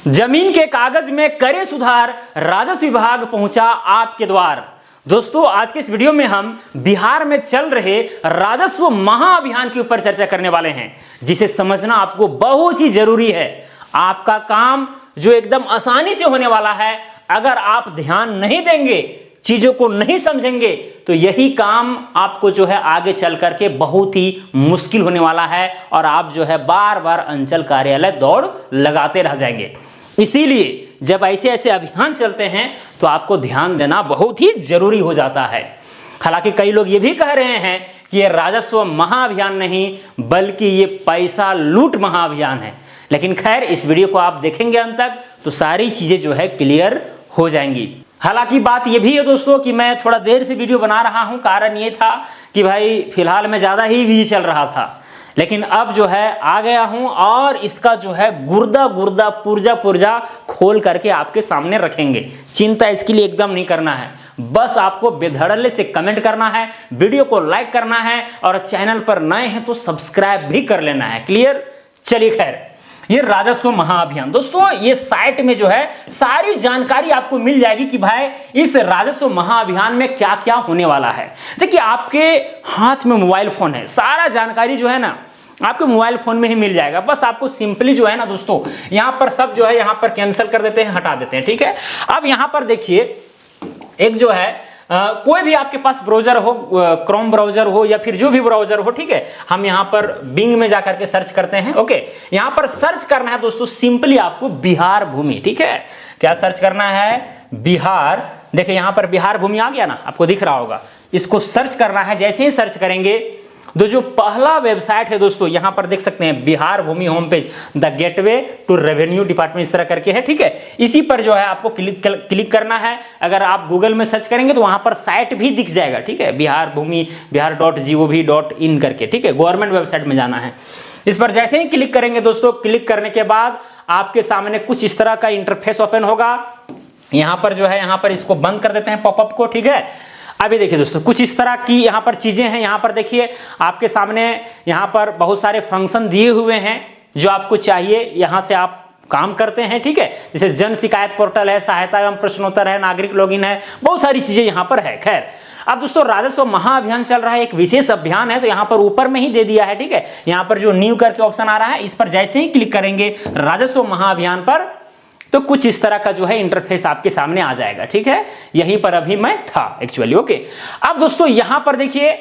जमीन के कागज में करे सुधार, राजस्व विभाग पहुंचा आपके द्वार। दोस्तों, आज के इस वीडियो में हम बिहार में चल रहे राजस्व महाअभियान के ऊपर चर्चा करने वाले हैं, जिसे समझना आपको बहुत ही जरूरी है। आपका काम जो एकदम आसानी से होने वाला है, अगर आप ध्यान नहीं देंगे, चीजों को नहीं समझेंगे, तो यही काम आपको जो है आगे चल करके बहुत ही मुश्किल होने वाला है और आप जो है बार बार अंचल कार्यालय दौड़ लगाते रह जाएंगे। इसीलिए जब ऐसे ऐसे अभियान चलते हैं तो आपको ध्यान देना बहुत ही जरूरी हो जाता है। हालांकि कई लोग ये भी कह रहे हैं कि ये राजस्व महाअभियान नहीं, बल्कि ये पैसा लूट महाअभियान है। लेकिन खैर, इस वीडियो को आप देखेंगे अंत तक तो सारी चीजें जो है क्लियर हो जाएंगी। हालांकि बात यह भी है दोस्तों कि मैं थोड़ा देर से वीडियो बना रहा हूं। कारण ये था कि भाई फिलहाल मैं ज्यादा ही बिजी चल रहा था, लेकिन अब जो है आ गया हूं और इसका जो है गुर्दा गुर्दा पुर्जा पुर्जा खोल करके आपके सामने रखेंगे। चिंता इसके लिए एकदम नहीं करना है, बस आपको बेधड़ल्ले से कमेंट करना है, वीडियो को लाइक करना है और चैनल पर नए हैं तो सब्सक्राइब भी कर लेना है। क्लियर? चलिए, खैर, ये राजस्व महाअभियान दोस्तों, ये साइट में जो है सारी जानकारी आपको मिल जाएगी कि भाई इस राजस्व महाअभियान में क्या क्या होने वाला है। देखिए, आपके हाथ में मोबाइल फोन है, सारा जानकारी जो है ना आपके मोबाइल फोन में ही मिल जाएगा। बस आपको सिंपली जो है ना दोस्तों, यहां पर सब जो है यहां पर कैंसिल कर देते हैं, हटा देते हैं। ठीक है, अब यहां पर देखिए, एक जो है कोई भी आपके पास ब्राउजर हो, क्रोम ब्राउजर हो या फिर जो भी ब्राउजर हो, ठीक है, हम यहां पर बिंग में जाकर के सर्च करते हैं। ओके, यहां पर सर्च करना है दोस्तों, सिंपली आपको बिहार भूमि। ठीक है, क्या सर्च करना है? बिहार। देखिए यहां पर बिहार भूमि आ गया ना, आपको दिख रहा होगा। इसको सर्च करना है। जैसे ही सर्च करेंगे तो जो पहला वेबसाइट है दोस्तों, यहां पर देख सकते हैं Bihar Bhumi home page, the gateway to revenue department, इस तरह करके है। ठीक है, इसी पर जो है आपको क्लिक करना है। अगर आप गूगल में सर्च करेंगे तो वहां पर साइट भी दिख जाएगा। ठीक है, बिहार भूमि बिहार.gov.in करके। ठीक है, गवर्नमेंट वेबसाइट में जाना है। इस पर जैसे ही क्लिक करेंगे दोस्तों, क्लिक करने के बाद आपके सामने कुछ इस तरह का इंटरफेस ओपन होगा। यहां पर जो है, यहां पर इसको बंद कर देते हैं पॉपअप को। ठीक है, अभी देखिए दोस्तों, कुछ इस तरह की यहाँ पर चीजें हैं। यहाँ पर देखिए आपके सामने यहाँ पर बहुत सारे फंक्शन दिए हुए हैं जो आपको चाहिए, यहाँ से आप काम करते हैं। ठीक है, जैसे जन शिकायत पोर्टल है, सहायता एवं प्रश्नोत्तर है, नागरिक लॉगिन है, बहुत सारी चीजें यहाँ पर है। खैर, अब दोस्तों राजस्व महाअभियान चल रहा है, एक विशेष अभियान है, तो यहाँ पर ऊपर में ही दे दिया है। ठीक है, यहाँ पर जो न्यू करके ऑप्शन आ रहा है, इस पर जैसे ही क्लिक करेंगे राजस्व महाअभियान पर, तो कुछ इस तरह का जो है इंटरफेस आपके सामने आ जाएगा। ठीक है, यहीं पर अभी मैं था एक्चुअली। ओके, अब दोस्तों यहां पर देखिए,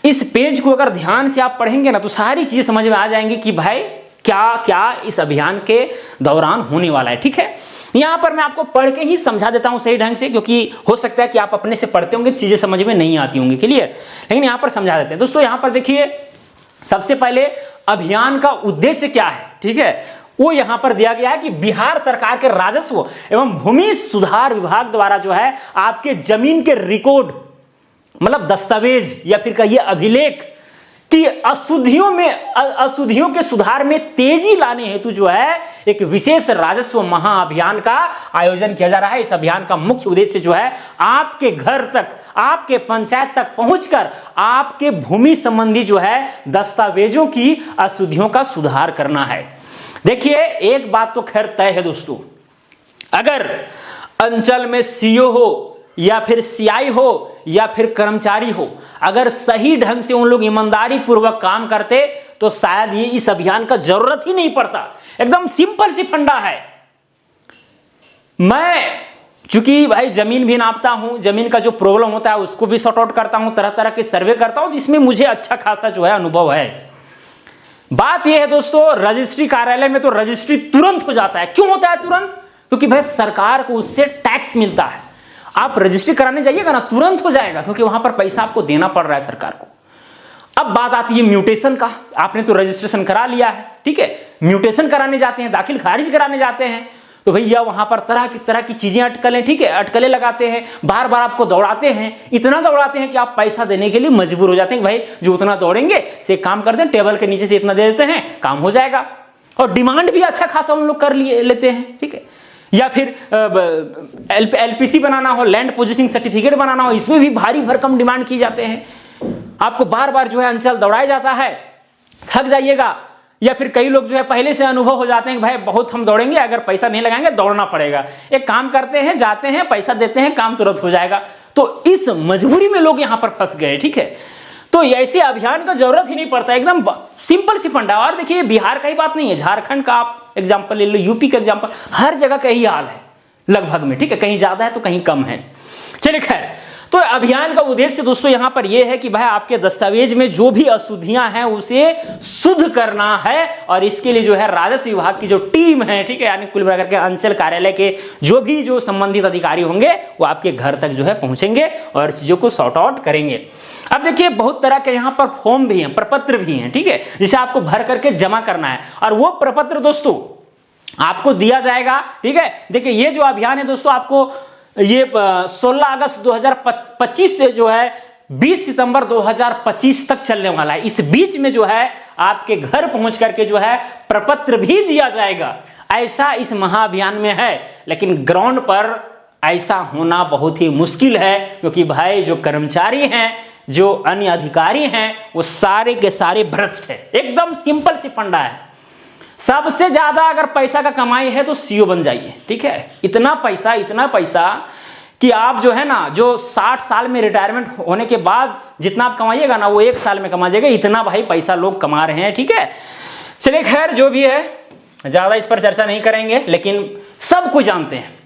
इस पेज को अगर ध्यान से आप पढ़ेंगे ना तो सारी चीजें समझ में आ जाएंगी कि भाई क्या क्या इस अभियान के दौरान होने वाला है। ठीक है, यहां पर मैं आपको पढ़ के ही समझा देता हूं सही ढंग से, क्योंकि हो सकता है कि आप अपने से पढ़ते होंगे, चीजें समझ में नहीं आती होंगी। क्लियर? लेकिन यहां पर समझा देते हैं दोस्तों। यहां पर देखिए, सबसे पहले अभियान का उद्देश्य क्या है, ठीक है, वो यहां पर दिया गया है कि बिहार सरकार के राजस्व एवं भूमि सुधार विभाग द्वारा जो है आपके जमीन के रिकॉर्ड, मतलब दस्तावेज या फिर कहिए अभिलेख की अशुद्धियों के सुधार में तेजी लाने हेतु जो है एक विशेष राजस्व महाअभियान का आयोजन किया जा रहा है। इस अभियान का मुख्य उद्देश्य जो है आपके घर तक, आपके पंचायत तक पहुंचकर आपके भूमि संबंधी जो है दस्तावेजों की अशुद्धियों का सुधार करना है। देखिए, एक बात तो खैर तय है दोस्तों, अगर अंचल में सीओ हो या फिर सीआई हो या फिर कर्मचारी हो, अगर सही ढंग से उन लोग ईमानदारी पूर्वक काम करते तो शायद ये इस अभियान का जरूरत ही नहीं पड़ता। एकदम सिंपल सी फंडा है। मैं चूंकि भाई जमीन भी नापता हूं, जमीन का जो प्रॉब्लम होता है उसको भी सॉर्ट आउट करता हूं, तरह तरह के सर्वे करता हूं, जिसमें मुझे अच्छा खासा जो है अनुभव है। बात यह है दोस्तों, रजिस्ट्री कार्यालय में तो रजिस्ट्री तुरंत हो जाता है। क्यों होता है तुरंत? क्योंकि भाई सरकार को उससे टैक्स मिलता है। आप रजिस्ट्री कराने जाइएगा ना, तुरंत हो जाएगा, क्योंकि वहां पर पैसा आपको देना पड़ रहा है सरकार को। अब बात आती है म्यूटेशन का। आपने तो रजिस्ट्रेशन करा लिया है, ठीक है, म्यूटेशन कराने जाते हैं, दाखिल खारिज कराने जाते हैं, तो भैया वहां पर तरह की चीजें अटकलें, ठीक है, अटकलें लगाते हैं, बार बार आपको दौड़ाते हैं, इतना दौड़ाते हैं कि आप पैसा देने के लिए मजबूर हो जाते हैं। भाई जो उतना दौड़ेंगे से काम करते हैं, टेबल के नीचे से इतना दे देते हैं, काम हो जाएगा। और डिमांड भी अच्छा खासा उन लोग कर लेते हैं। ठीक है, या फिर एलपीसी बनाना हो, लैंड पोजीशनिंग सर्टिफिकेट बनाना हो, इसमें भी भारी भरकम डिमांड की जाते हैं। आपको बार बार जो है अंचल दौड़ाया जाता है, थक जाइएगा। या फिर कई लोग जो है पहले से अनुभव हो जाते हैं कि भाई बहुत हम दौड़ेंगे, अगर पैसा नहीं लगाएंगे दौड़ना पड़ेगा, एक काम करते हैं, जाते हैं, पैसा देते हैं, काम तुरंत हो जाएगा। तो इस मजबूरी में लोग यहां पर फंस गए। ठीक है, तो ऐसे अभियान का जरूरत ही नहीं पड़ता, एकदम सिंपल सी फंडा। और देखिए बिहार का ही बात नहीं है, झारखंड का आप एग्जाम्पल ले लो, यूपी का एग्जाम्पल, हर जगह का ही हाल है लगभग में। ठीक है, कहीं ज्यादा है तो कहीं कम है। चलिए खैर, तो अभियान का उद्देश्य दोस्तों यहां पर यह है कि भाई आपके दस्तावेज में जो भी अशुद्धियां हैं उसे शुद्ध करना है, और इसके लिए जो है राजस्व विभाग की जो टीम है, ठीक है, यानी कुल मिलाकर के अंचल कार्यालय के जो संबंधित अधिकारी होंगे वो आपके घर तक जो है पहुंचेंगे और चीजों को सॉर्ट आउट करेंगे। अब देखिए बहुत तरह के यहां पर फॉर्म भी हैं, प्रपत्र भी हैं, ठीक है, जिसे आपको भर करके जमा करना है, और वो प्रपत्र दोस्तों आपको दिया जाएगा। ठीक है, देखिए ये जो अभियान है दोस्तों आपको ये 16 अगस्त 2025 से जो है 20 सितंबर 2025 तक चलने वाला है। इस बीच में जो है आपके घर पहुंच करके जो है प्रपत्र भी दिया जाएगा। ऐसा इस महाअभियान में है, लेकिन ग्राउंड पर ऐसा होना बहुत ही मुश्किल है, क्योंकि भाई जो कर्मचारी हैं, जो अन्य अधिकारी हैं, वो सारे के सारे भ्रष्ट है। एकदम सिंपल सी फंडा है। सबसे ज्यादा अगर पैसा का कमाई है तो सीओ बन जाइए। ठीक है, इतना पैसा कि आप जो है ना, जो 60 साल में रिटायरमेंट होने के बाद जितना आप कमाइएगा ना, वो 1 साल में कमा जाएगा। इतना भाई पैसा लोग कमा रहे हैं। ठीक है, चलिए खैर जो भी है, ज्यादा इस पर चर्चा नहीं करेंगे, लेकिन सब कुछ जानते हैं।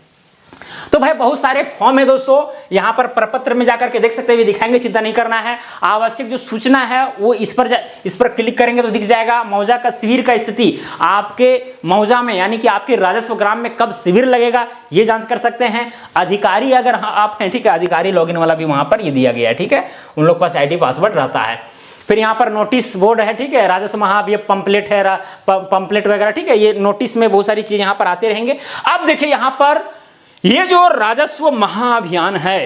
तो भाई बहुत सारे फॉर्म है दोस्तों, यहां पर प्रपत्र में जाकर के देख सकते हैं, दिखाएंगे, चिंता नहीं करना है। आवश्यक जो सूचना है वो इस पर क्लिक करेंगे तो दिख जाएगा। मौजा का शिविर का स्थिति, आपके मौजा में यानी कि आपके राजस्व ग्राम में कब शिविर लगेगा ये जांच कर सकते हैं। अधिकारी अगर आप हैं, ठीक है, अधिकारी लॉगिन वाला भी वहां पर ये दिया गया है। ठीक है, उन लोग पास आईडी पासवर्ड रहता है। फिर यहाँ पर नोटिस बोर्ड है, ठीक है, राजस्व महाअभियान पंपलेट है, पंपलेट वगैरह, ठीक है, ये नोटिस में बहुत सारी चीज यहाँ पर आते रहेंगे। अब देखिए यहाँ पर ये जो राजस्व महाअभियान है,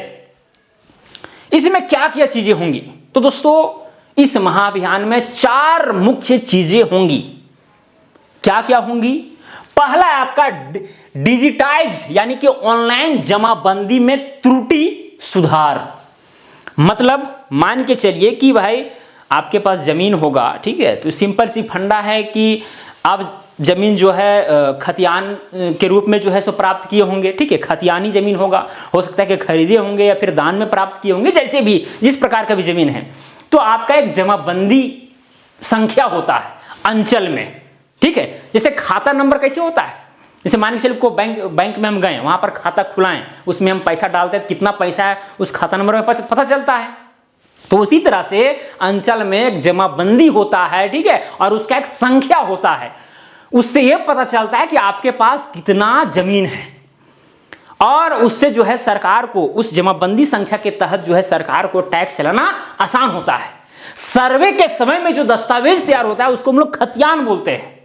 इसमें क्या क्या चीजें होंगी, तो दोस्तों इस महाअभियान में 4 मुख्य चीजें होंगी। क्या क्या होंगी? पहला है आपका डिजिटाइज यानी कि ऑनलाइन जमाबंदी में त्रुटि सुधार। मतलब मान के चलिए कि भाई आपके पास जमीन होगा, ठीक है, तो सिंपल सी फंडा है कि आप जमीन जो है खतियान के रूप में जो है सो प्राप्त किए होंगे। ठीक है, खतियानी जमीन होगा, हो सकता है कि खरीदे होंगे या फिर दान में प्राप्त किए होंगे, जैसे भी जिस प्रकार का भी जमीन है। तो आपका एक जमाबंदी संख्या होता है अंचल में। ठीक है, जैसे खाता नंबर कैसे होता है, जैसे मान के चलिए को बैंक में हम गए, वहां पर खाता खुलाएं, उसमें हम पैसा डालते हैं, कितना पैसा है उस खाता नंबर में पता चलता है। तो उसी तरह से अंचल में एक जमाबंदी होता है, ठीक है, और उसका एक संख्या होता है, उससे यह पता चलता है कि आपके पास कितना जमीन है, और उससे जो है सरकार को उस जमाबंदी संख्या के तहत जो है सरकार को टैक्स चलाना आसान होता है। सर्वे के समय में जो दस्तावेज तैयार होता है उसको हम लोग खतियान बोलते हैं।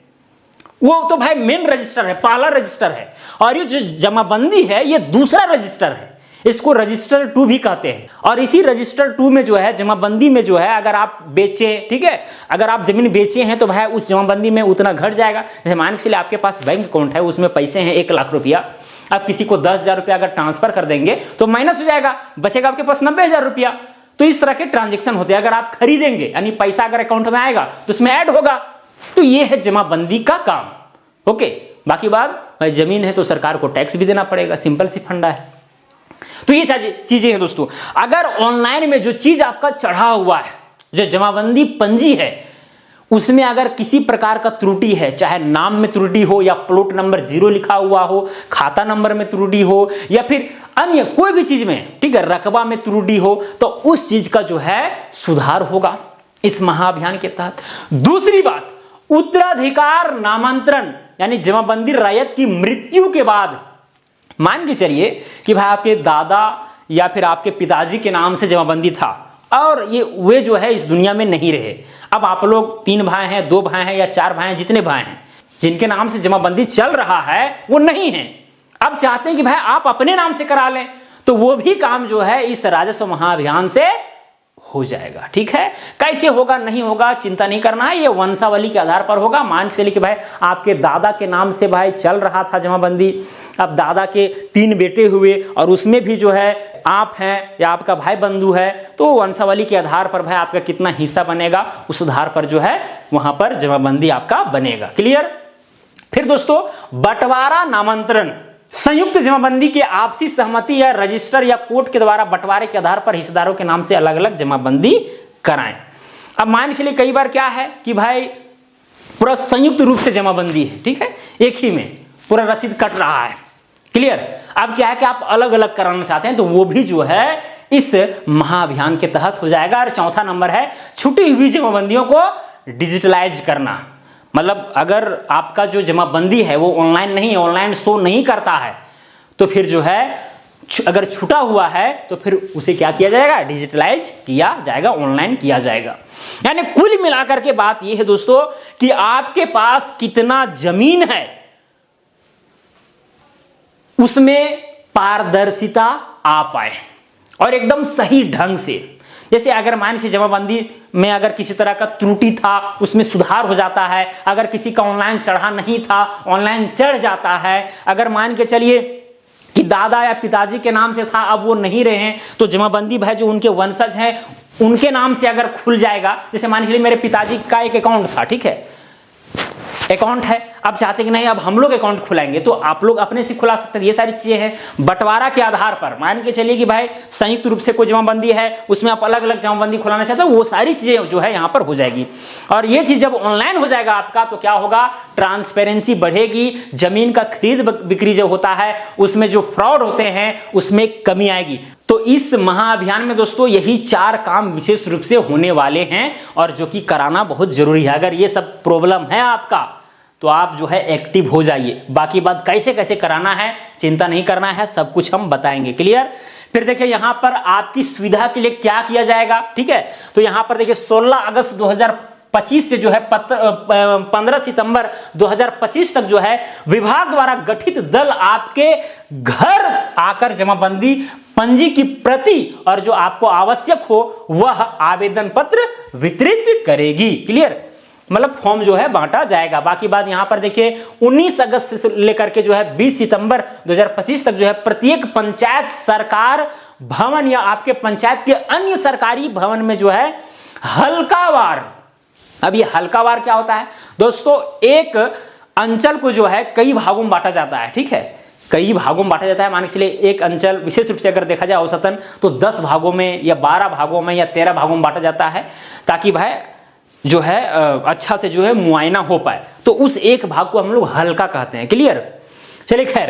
वो तो भाई मेन रजिस्टर है, पहला रजिस्टर है, और ये जो जमाबंदी है ये दूसरा रजिस्टर है, इसको रजिस्टर 2 भी कहते हैं। और इसी रजिस्टर 2 में जो है जमाबंदी में जो है अगर आप बेचे, ठीक है, अगर आप जमीन बेचे हैं तो भाई उस जमाबंदी में उतना घट जाएगा। जैसे मान के चलिए आपके पास बैंक अकाउंट है, उसमें पैसे हैं 1 लाख रुपया, आप किसी को 10,000 रुपया अगर ट्रांसफर कर देंगे तो माइनस हो जाएगा, बचेगा आपके पास 90,000 रुपया। तो इस तरह के ट्रांजेक्शन होते हैं। अगर आप खरीदेंगे यानी पैसा अगर अकाउंट में आएगा तो उसमें ऐड होगा। तो ये है जमाबंदी का काम। ओके, बाकी बात भाई जमीन है तो सरकार को टैक्स भी देना पड़ेगा, सिंपल सी फंडा है। तो ये सारी चीजें हैं दोस्तों। अगर ऑनलाइन में जो चीज आपका चढ़ा हुआ है, जो जमाबंदी पंजी है, उसमें अगर किसी प्रकार का त्रुटि है, चाहे नाम में त्रुटि हो या प्लॉट नंबर 0 लिखा हुआ हो, खाता नंबर में त्रुटि हो, या फिर अन्य कोई भी चीज में, ठीक है, रकबा में त्रुटि हो, तो उस चीज का जो है सुधार होगा इस महाअभियान के तहत। दूसरी बात, उत्तराधिकार नामांतरण यानी जमाबंदी रैयत की मृत्यु के बाद, मान के चलिए कि भाई आपके दादा या फिर आपके पिताजी के नाम से जमाबंदी था और वे जो है इस दुनिया में नहीं रहे। अब आप लोग 3 भाई हैं, 2 भाई हैं या 4 भाई हैं, जितने भाई हैं जिनके नाम से जमाबंदी चल रहा है वो नहीं है। अब चाहते हैं कि भाई आप अपने नाम से करा लें, तो वो भी काम जो है इस राजस्व महाअभियान से हो जाएगा। ठीक है, कैसे होगा नहीं होगा चिंता नहीं करना है, ये वंशावली के आधार पर होगा। मान के चलिए कि भाई आपके दादा के नाम से भाई चल रहा था जमाबंदी, अब दादा के 3 बेटे हुए और उसमें भी जो है आप हैं या आपका भाई बंधु है, तो वंशावली के आधार पर भाई आपका कितना हिस्सा बनेगा उस आधार पर जो है वहां पर जमाबंदी आपका बनेगा। क्लियर। फिर दोस्तों बंटवारा नामांतरण, संयुक्त जमाबंदी के आपसी सहमति या रजिस्टर या कोर्ट के द्वारा बंटवारे के आधार पर हिस्सेदारों के नाम से अलग अलग जमाबंदी कराएं। अब मान के चलिए कई बार क्या है कि भाई पूरा संयुक्त रूप से जमाबंदी है, ठीक है, एक ही में पूरा रसीद कट रहा है। क्लियर। अब क्या है कि आप अलग अलग कराना चाहते हैं तो वो भी जो है इस महाअभियान के तहत हो जाएगा। और चौथा नंबर है छुटी हुई जमाबंदियों को डिजिटलाइज करना। मतलब अगर आपका जो जमाबंदी है वो ऑनलाइन नहीं है, ऑनलाइन शो नहीं करता है, तो फिर जो है अगर छूटा हुआ है तो फिर उसे क्या किया जाएगा, डिजिटलाइज किया जाएगा, ऑनलाइन किया जाएगा। यानी कुल मिलाकर के बात यह है दोस्तों कि आपके पास कितना जमीन है उसमें पारदर्शिता आ पाए और एकदम सही ढंग से। जैसे अगर मान लीजिए जमाबंदी में अगर किसी तरह का त्रुटि था उसमें सुधार हो जाता है, अगर किसी का ऑनलाइन चढ़ा नहीं था ऑनलाइन चढ़ जाता है, अगर मान के चलिए कि दादा या पिताजी के नाम से था अब वो नहीं रहे हैं तो जमाबंदी भाई जो उनके वंशज हैं उनके नाम से अगर खुल जाएगा। जैसे मान लीजिए मेरे पिताजी का एक अकाउंट था, ठीक है, अकाउंट है, अब चाहते कि नहीं अब हम लोग अकाउंट खुलाएंगे तो आप लोग अपने से खुला सकते हैं। ये सारी चीजें हैं बंटवारा के आधार पर। मान के चलिए कि भाई संयुक्त रूप से कोई जमाबंदी है उसमें आप अलग अलग जमाबंदी खुलाना चाहते हो, वो सारी चीजें जो है यहाँ पर हो जाएगी। और ये चीज जब ऑनलाइन हो जाएगा आपका तो क्या होगा, ट्रांसपेरेंसी बढ़ेगी, जमीन का खरीद बिक्री जो होता है उसमें जो फ्रॉड होते हैं उसमें कमी आएगी। तो इस महाअभियान में दोस्तों यही 4 काम विशेष रूप से होने वाले हैं और जो कि कराना बहुत जरूरी है। अगर ये सब प्रॉब्लम है आपका तो आप जो है एक्टिव हो जाइए। बाकी बात कैसे कैसे कराना है चिंता नहीं करना है, सब कुछ हम बताएंगे। क्लियर। फिर देखिए यहां पर आपकी सुविधा के लिए क्या किया जाएगा, ठीक है, तो यहां पर देखिए 16 अगस्त 2025 से जो है 15 सितंबर 2025 तक जो है विभाग द्वारा गठित दल आपके घर आकर जमाबंदी पंजी की प्रति और जो आपको आवश्यक हो वह आवेदन पत्र वितरित करेगी। क्लियर। मतलब फॉर्म जो है बांटा जाएगा। बाकी बात यहां पर देखिए 19 अगस्त से लेकर के जो है 20 सितंबर 2025 तक जो है प्रत्येक पंचायत सरकार भवन या आपके पंचायत के अन्य सरकारी भवन में जो है हल्कावार, अब ये हल्कावार क्या होता है दोस्तों, एक अंचल को जो है कई भागों में बांटा जाता है, ठीक है, कई भागों में बांटा जाता है। मान के चलिए एक अंचल विशेष रूप से अगर देखा जाए औसतन तो 10 भागों में या 12 भागों में या 13 भागों में बांटा जाता है ताकि भाई जो है अच्छा से जो है मुआयना हो पाए। तो उस एक भाग को हम लोग हल्का कहते हैं। क्लियर। चलिए खैर,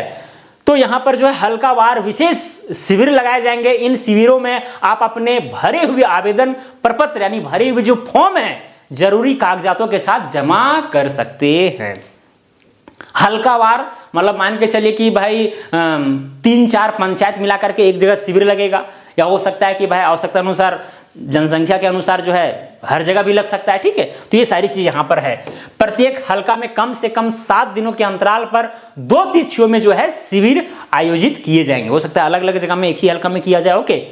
तो यहां पर जो है हल्कावार विशेष शिविर लगाए जाएंगे। इन शिविरों में आप अपने भरे हुए आवेदन प्रपत्र यानी भरे हुए जो फॉर्म है जरूरी कागजातों के साथ जमा कर सकते हैं। हल्कावार मतलब मान के चलिए कि भाई 3-4 पंचायत मिलाकर के एक जगह शिविर लगेगा, या हो सकता है कि भाई आवश्यकता अनुसार जनसंख्या के अनुसार जो है हर जगह भी लग सकता है। ठीक है, तो ये सारी चीज यहां पर है। प्रत्येक हलका में कम से कम 7 दिनों के अंतराल पर 2 तिथियों में जो है शिविर आयोजित किए जाएंगे। हो सकता है अलग अलग जगह में एक ही हलका में किया जाए। ओके,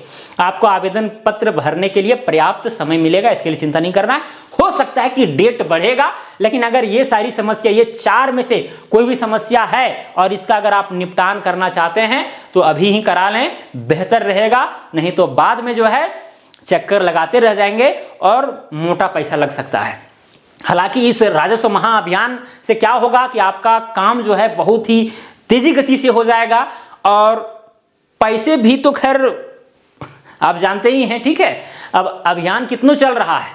आपको आवेदन पत्र भरने के लिए पर्याप्त समय मिलेगा, इसके लिए चिंता नहीं करना है। हो सकता है कि डेट बढ़ेगा, लेकिन अगर ये सारी समस्या, ये 4 में से कोई भी समस्या है और इसका अगर आप निपटान करना चाहते हैं तो अभी ही करा लें, बेहतर रहेगा। नहीं तो बाद में जो है चक्कर लगाते रह जाएंगे और मोटा पैसा लग सकता है। हालांकि इस राजस्व महाअभियान से क्या होगा कि आपका काम जो है बहुत ही तेजी गति से हो जाएगा और पैसे भी तो खैर आप जानते ही हैं। ठीक है, अब अभियान कितना चल रहा है,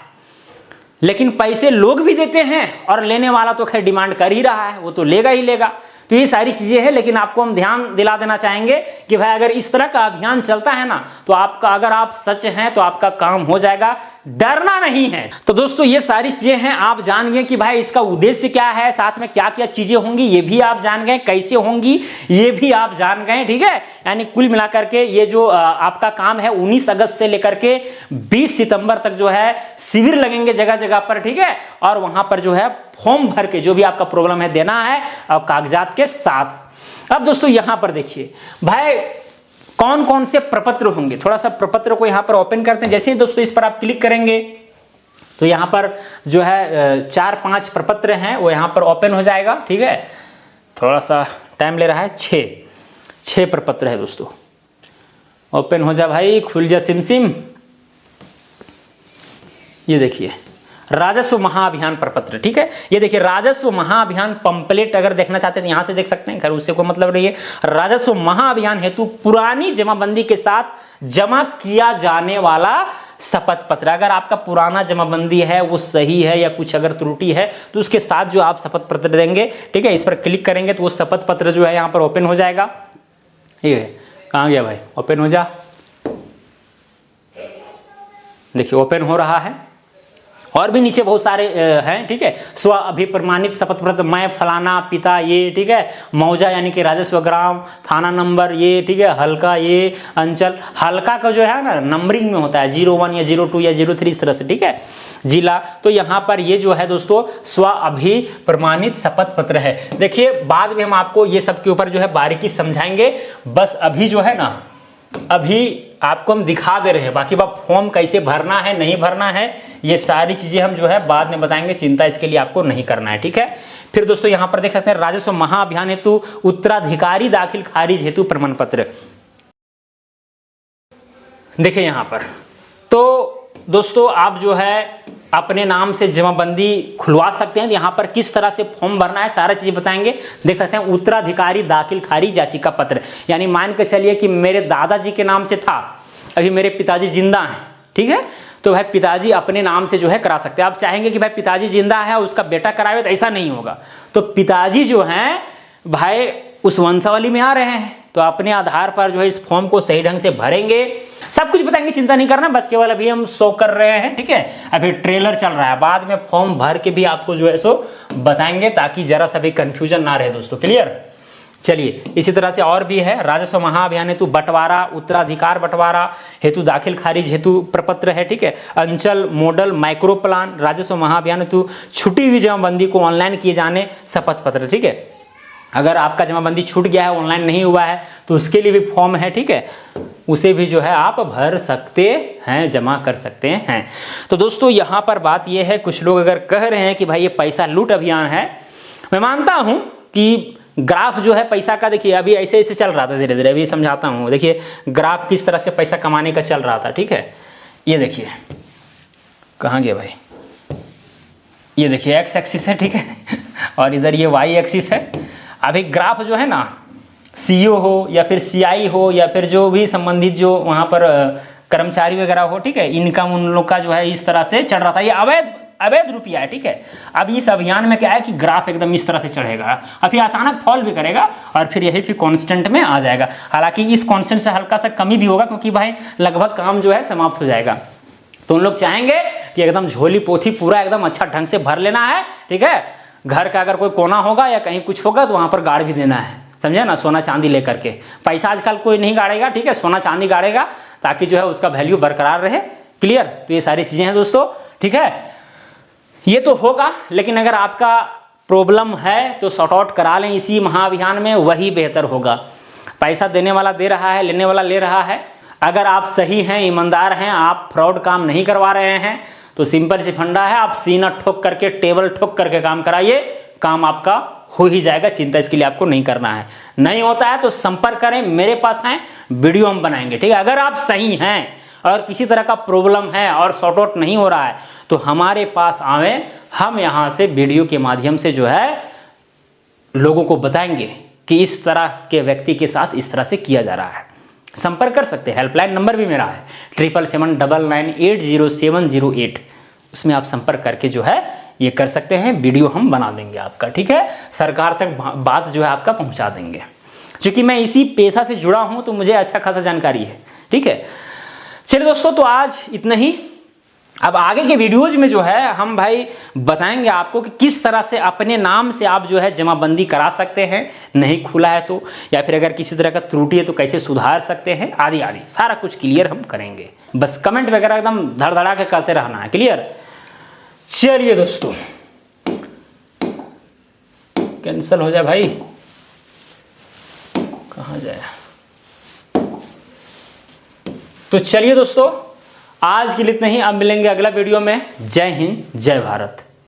लेकिन पैसे लोग भी देते हैं और लेने वाला तो खैर डिमांड कर ही रहा है, वो तो लेगा ही लेगा। तो ये सारी चीजें हैं, लेकिन आपको हम ध्यान दिला देना चाहेंगे कि भाई अगर इस तरह का अभियान चलता है ना तो आपका, अगर आप सच हैं तो आपका काम हो जाएगा, डरना नहीं है। तो दोस्तों ये सारी चीजें हैं, आप जान गए कि भाई इसका उद्देश्य क्या है, साथ में क्या क्या चीजें होंगी ये भी आप जान गए, कैसे होंगी ये भी आप जान गए। ठीक है, यानी कुल मिलाकर के ये जो आपका काम है 19 अगस्त से लेकर के 20 सितंबर तक जो है शिविर लगेंगे जगह जगह पर। ठीक है, और वहां पर जो है फॉर्म भर के जो भी आपका प्रॉब्लम है देना है और कागजात के साथ। अब दोस्तों यहां पर देखिए भाई कौन कौन से प्रपत्र होंगे, थोड़ा सा प्रपत्र को यहां पर ओपन करते हैं। जैसे ही दोस्तों इस पर आप क्लिक करेंगे तो यहां पर जो है 4-5 प्रपत्र हैं वो यहां पर ओपन हो जाएगा। ठीक है, थोड़ा सा टाइम ले रहा है। 6 प्रपत्र है दोस्तों। ओपन हो जा भाई, खुल जा सिम सिम। ये देखिए राजस्व महाअभियान प्रपत्र। ठीक है, ये देखिए राजस्व महाअभियान पंपलेट अगर देखना चाहते हैं तो यहां से देख सकते हैं, खैर उससे कोई मतलब नहीं है। राजस्व महाअभियान हेतु पुरानी जमाबंदी के साथ जमा किया जाने वाला शपथ पत्र। अगर आपका पुराना जमाबंदी है वो सही है या कुछ अगर त्रुटि है तो उसके साथ जो आप शपथ पत्र देंगे, ठीक है, इस पर क्लिक करेंगे तो वो शपथ पत्र जो है यहाँ पर ओपन हो जाएगा। ये कहाँ गया भाई, ओपन हो जा। देखिए ओपन हो रहा है। और भी नीचे बहुत सारे हैं। ठीक है, स्व अभिप्रमाणित शपथ पत्र, मैं फलाना पिता ये, ठीक है, मौजा यानी कि राजस्व ग्राम, थाना नंबर ये, ठीक है, हल्का ये, अंचल, हल्का का जो है ना नंबरिंग में होता है 01 या 02 या 03 इस तरह से। ठीक है, जिला, तो यहाँ पर ये जो है दोस्तों स्व अभिप्रमाणित शपथ पत्र है। देखिए बाद में हम आपको ये सब के ऊपर जो है बारीकी समझाएंगे, बस अभी जो है ना अभी आपको हम दिखा दे रहे हैं, बाकी बात फॉर्म कैसे भरना है नहीं भरना है ये सारी चीजें हम जो है बाद में बताएंगे, चिंता इसके लिए आपको नहीं करना है। ठीक है, फिर दोस्तों यहां पर देख सकते हैं राजस्व महाअभियान हेतु उत्तराधिकारी दाखिल खारिज हेतु प्रमाण पत्र। देखिए यहां पर तो दोस्तों आप जो है अपने नाम से जमाबंदी खुलवा सकते हैं। यहाँ पर किस तरह से फॉर्म भरना है सारा चीज बताएंगे। देख सकते हैं उत्तराधिकारी दाखिल खारिज याचिका पत्र, यानी मान के चलिए कि मेरे दादाजी के नाम से था, अभी मेरे पिताजी जिंदा हैं, ठीक है, तो भाई पिताजी अपने नाम से जो है करा सकते हैं। आप चाहेंगे कि भाई पिताजी जिंदा है उसका बेटा करावे तो ऐसा नहीं होगा, तो पिताजी जो है भाई उस वंशावली में आ रहे हैं तो अपने आधार पर जो है इस फॉर्म को सही ढंग से भरेंगे, सब कुछ बताएंगे, चिंता नहीं करना, बस केवल अभी हम शो कर रहे हैं। ठीक है, अभी ट्रेलर चल रहा है, बाद में फॉर्म भर के भी आपको जो है सो बताएंगे ताकि जरा सा भी कंफ्यूजन ना रहे दोस्तों। क्लियर, चलिए इसी तरह से और भी है। राजस्व महाअभियान हेतु बंटवारा, उत्तराधिकार बंटवारा हेतु दाखिल खारिज हेतु प्रपत्र है। ठीक है, अंचल मॉडल माइक्रो प्लान, राजस्व महाअभियान हेतु छुटी हुई जमाबंदी को ऑनलाइन किए जाने शपथ पत्र। ठीक है, अगर आपका जमाबंदी छूट गया है, ऑनलाइन नहीं हुआ है तो उसके लिए भी फॉर्म है। ठीक है, उसे भी जो है आप भर सकते हैं, जमा कर सकते हैं। तो दोस्तों यहाँ पर बात यह है, कुछ लोग अगर कह रहे हैं कि भाई ये पैसा लूट अभियान है, मैं मानता हूं कि ग्राफ जो है पैसा का, देखिए अभी ऐसे ऐसे चल रहा था, धीरे धीरे अभी समझाता हूं। देखिए ग्राफ किस तरह से पैसा कमाने का चल रहा था। ठीक है, ये देखिए कहाँ गया भाई, ये देखिए एक्स एक्सिस है, ठीक है, और इधर ये वाई एक्सिस है। अभी ग्राफ जो है ना सीईओ हो या फिर सीआई हो या फिर जो भी संबंधित जो वहां पर कर्मचारी वगैरह हो, ठीक है, इनकम उन लोग का जो है इस तरह से चढ़ रहा था। ये अवैध रुपया है। ठीक है, अब इस अभियान में क्या है कि ग्राफ एकदम इस तरह से चढ़ेगा, अभी अचानक फॉल भी करेगा और फिर यही फिर कांस्टेंट में आ जाएगा। हालांकि इस कांस्टेंट से हल्का सा कमी भी होगा क्योंकि भाई लगभग काम जो है समाप्त हो जाएगा। तो उन लोग चाहेंगे कि एकदम झोली पोथी पूरा एकदम अच्छा ढंग से भर लेना है। ठीक है, घर का अगर कोई कोना होगा या कहीं कुछ होगा तो वहां पर गाड़ भी देना है, समझे ना, सोना चांदी लेकर के। पैसा आजकल कोई नहीं गाड़ेगा, ठीक है, सोना चांदी गाड़ेगा ताकि जो है उसका वैल्यू बरकरार रहे। क्लियर, तो ये सारी चीजें हैं दोस्तों। ठीक है, ये तो होगा, लेकिन अगर आपका प्रॉब्लम है तो सॉर्ट आउट करा लें इसी महाअभियान में, वही बेहतर होगा। पैसा देने वाला दे रहा है, लेने वाला ले रहा है। अगर आप सही हैं, ईमानदार हैं, आप फ्रॉड काम नहीं करवा रहे हैं तो सिंपल सी फंडा है, आप सीना ठोक करके, टेबल ठोक करके काम कराइए, काम आपका हो ही जाएगा। चिंता इसके लिए आपको नहीं करना है। नहीं होता है तो संपर्क करें, मेरे पास हैं, वीडियो हम बनाएंगे। ठीक है, अगर आप सही हैं और किसी तरह का प्रॉब्लम है और सॉर्ट आउट नहीं हो रहा है तो हमारे पास आवें, हम यहां से वीडियो के माध्यम से जो है लोगों को बताएंगे कि इस तरह के व्यक्ति के साथ इस तरह से किया जा रहा है। संपर्क कर सकते हैं, हेल्पलाइन नंबर भी मेरा है 7779980708, उसमें आप संपर्क करके जो है ये कर सकते हैं। वीडियो हम बना देंगे आपका, ठीक है, सरकार तक बात जो है आपका पहुंचा देंगे। क्योंकि मैं इसी पेशा से जुड़ा हूं तो मुझे अच्छा खासा जानकारी है। ठीक है, चलिए दोस्तों, तो आज इतना ही। अब आगे के वीडियोज में जो है हम भाई बताएंगे आपको कि किस तरह से अपने नाम से आप जो है जमाबंदी करा सकते हैं, नहीं खुला है तो, या फिर अगर किसी तरह का त्रुटि है तो कैसे सुधार सकते हैं, आदि आदि सारा कुछ क्लियर हम करेंगे। बस कमेंट वगैरह एकदम धड़धड़ा के करते रहना है। क्लियर, चलिए दोस्तों, कैंसिल हो जाए भाई, कहाँ जाए। तो चलिए दोस्तों, आज के लिए इतना ही। अब मिलेंगे अगला वीडियो में। जय हिंद, जय भारत।